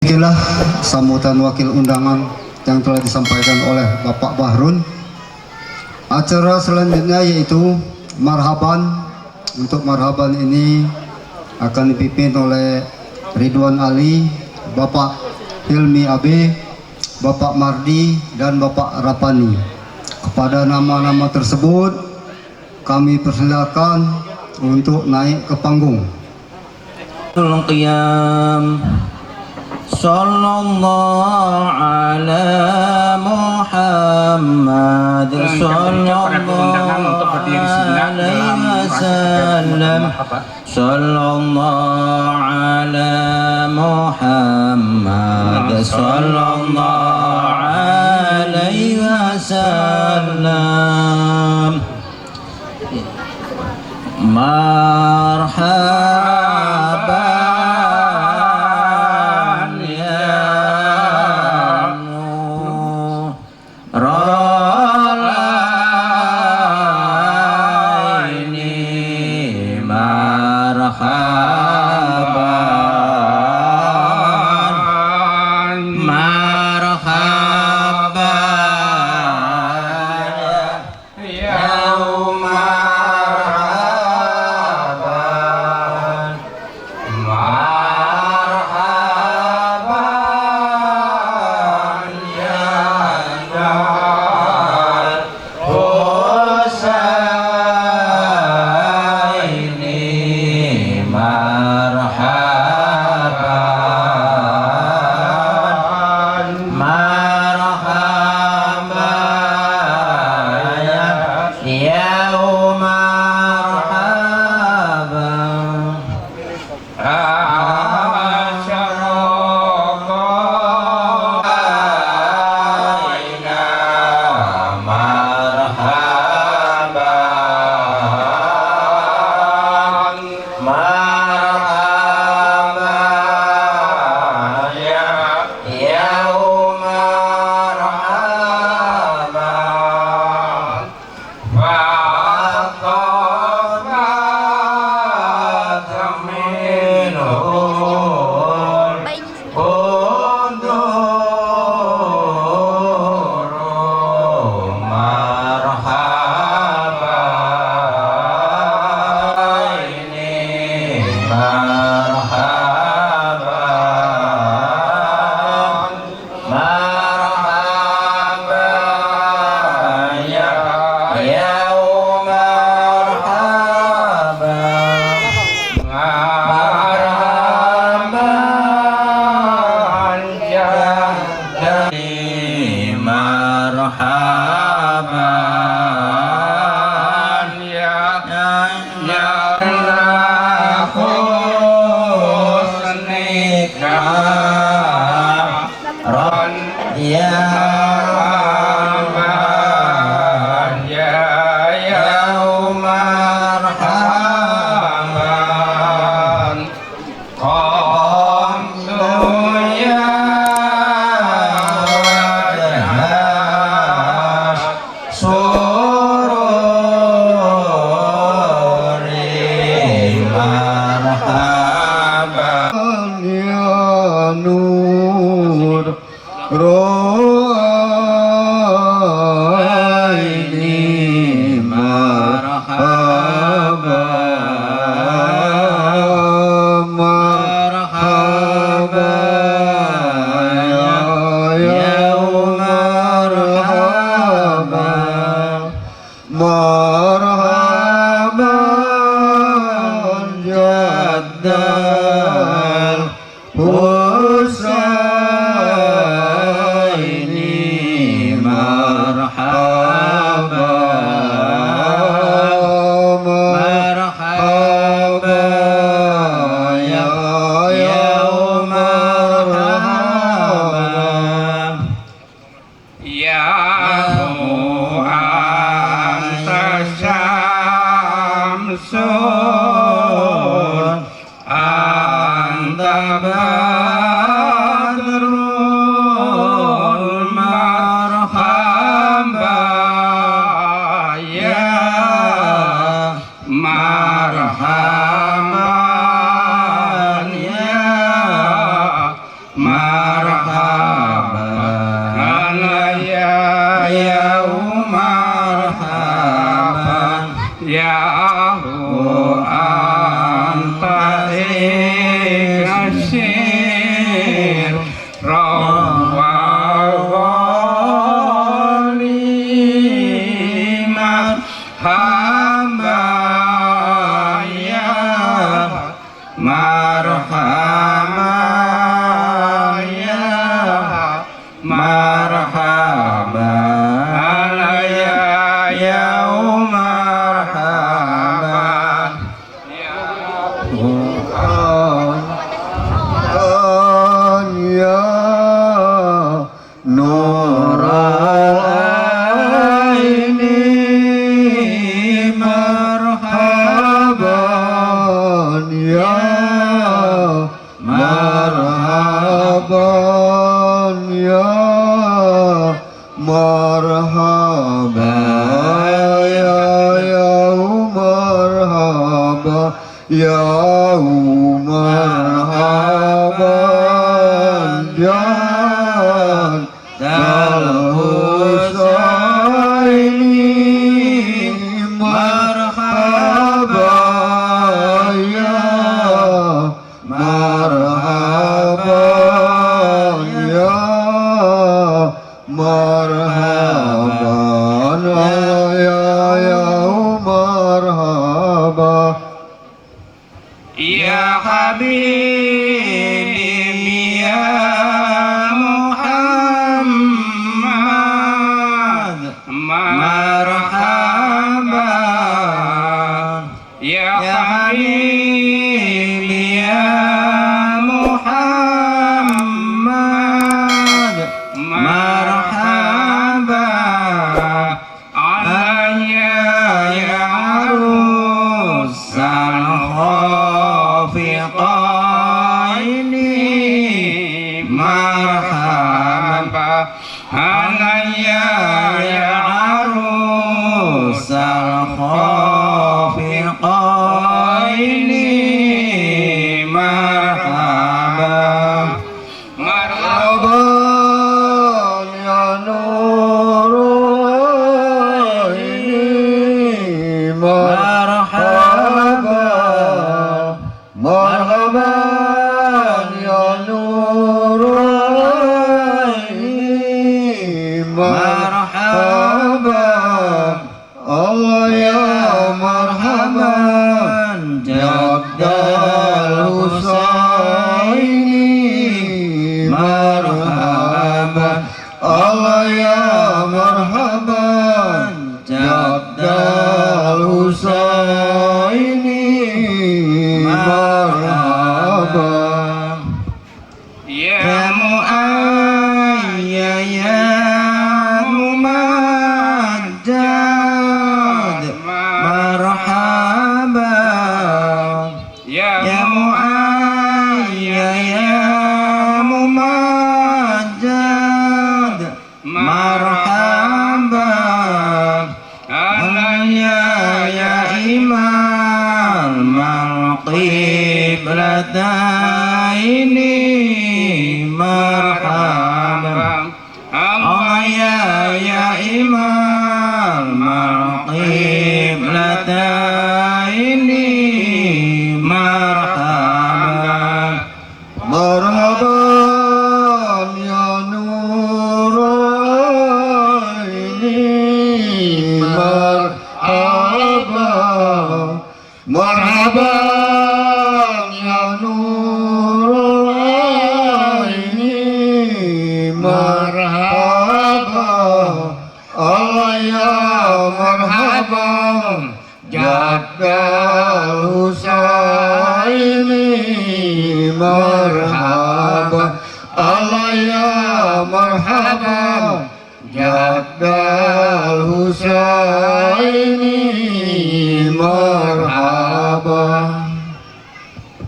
Inilah sambutan wakil undangan yang telah disampaikan oleh Bapak Bahrun. Acara selanjutnya yaitu marhaban. Untuk marhaban ini akan dipimpin oleh Ridwan Ali, Bapak Hilmi Abe, Bapak Mardi, dan Bapak Rapani. Kepada nama-nama tersebut kami persilakan untuk naik ke panggung. Qiyam sallallahu ala Muhammad sallallahu alaihi wasallam sallallahu ala Muhammad sallallahu alaihi wasallam. Marhaban ya Nurul Aini, marhaban marhaban ya marhaban ya marhaban ya anta kasir rawali marhaban ya marhaban ya marhaban ya marhaban ya nur aini marhaban ya marhaban ya marhaban ya marhaban ya marhaban ya dal husaini marhaban ya marhaban ya marhaban ya marhaban ya habibi ya Muhammad marhaban ya habibi ya Muhammad marhaban alaya ya arusal khafiqaini marhaban alaya ya arusal khafiqaini marhaban marhaban ya nur aini marhaban marhaban ya nur aini marhaban Allah ya marhaban jaddal husaini marhaban Allah ya marhaban jaddal husaini marhaban ya mu'ayya ya mumajjad marhaban ya mu'ayya ya mumajjad marhaban alaya ya imam al-qiblataini marhaban alaya ya imam al-qiblataini marhaban marhaban ya nur aini marhaban marhaban ya nur aini marhaban Allah ya marhaban jaddal husaini marhaban Allah ya marhaban jaddal husaini marhaban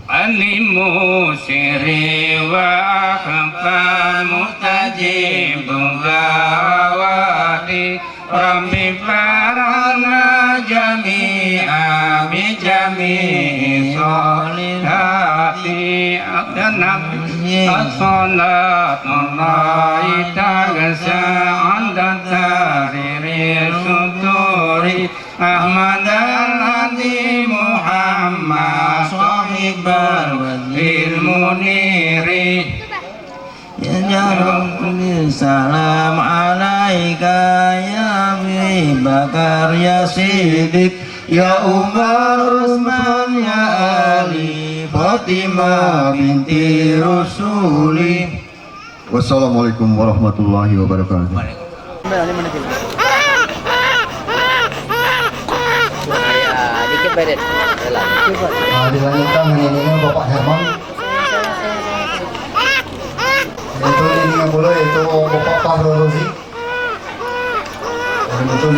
alimu siri wa akhfa mustajib da'wati rabbi farana jami'a bi jami'i solihati adnab الصلاة الله تغشى عند تحرير الصدور أحمد الهدي محمد صاحب الوجه المنير Ya Rabbi salam alaika ya Abi Bakar ya Siddiq ya Umar Utsman ya Ali Fatimah binti Rasuli. Wassalamualaikum warahmatullahi wabarakatuh. Dikit badan. Dilanjutkan dengan ini Bapak Herman. Itu ini yang boleh itu Bapak Fahrul Razi. Itu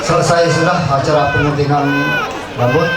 selesai sudah acara penguntingan rambut.